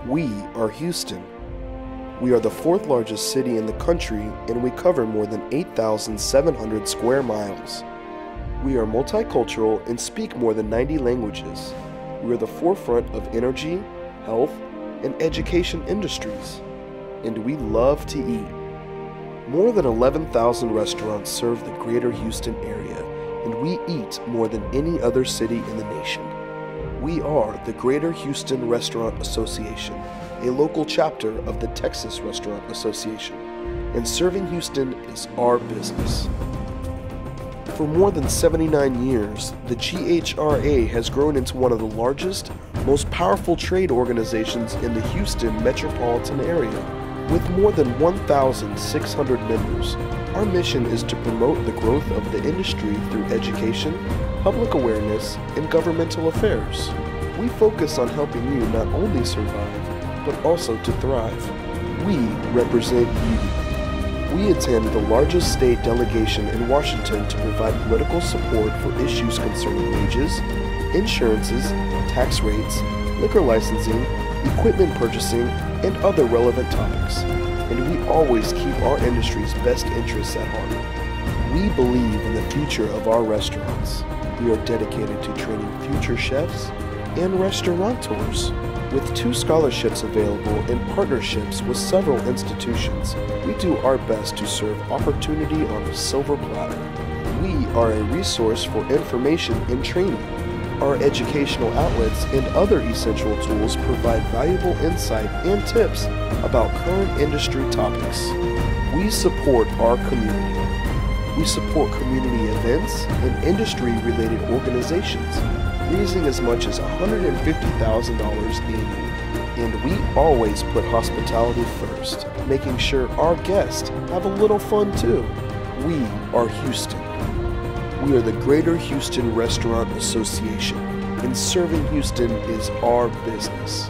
We are Houston. We are the fourth largest city in the country, and we cover more than 8,700 square miles. We are multicultural and speak more than 90 languages. We are the forefront of energy, health, and education industries. And we love to eat. More than 11,000 restaurants serve the greater Houston area, and we eat more than any other city in the nation. We are the Greater Houston Restaurant Association, a local chapter of the Texas Restaurant Association, and serving Houston is our business. For more than 79 years, the GHRA has grown into one of the largest, most powerful trade organizations in the Houston metropolitan area. With more than 1,600 members, our mission is to promote the growth of the industry through education, public awareness, and governmental affairs. We focus on helping you not only survive, but also to thrive. We represent you. We attend the largest state delegation in Washington to provide political support for issues concerning wages, insurances, tax rates, liquor licensing, equipment purchasing, and other relevant topics. And we always keep our industry's best interests at heart. We believe in the future of our restaurants. We are dedicated to training future chefs and restaurateurs. With 2 scholarships available and partnerships with several institutions, we do our best to serve opportunity on a silver platter. We are a resource for information and training. Our educational outlets and other essential tools provide valuable insight and tips about current industry topics. We support our community. We support community events and industry-related organizations, raising as much as $150,000 annually. And we always put hospitality first, making sure our guests have a little fun too. We are Houston. We are the Greater Houston Restaurant Association, and serving Houston is our business.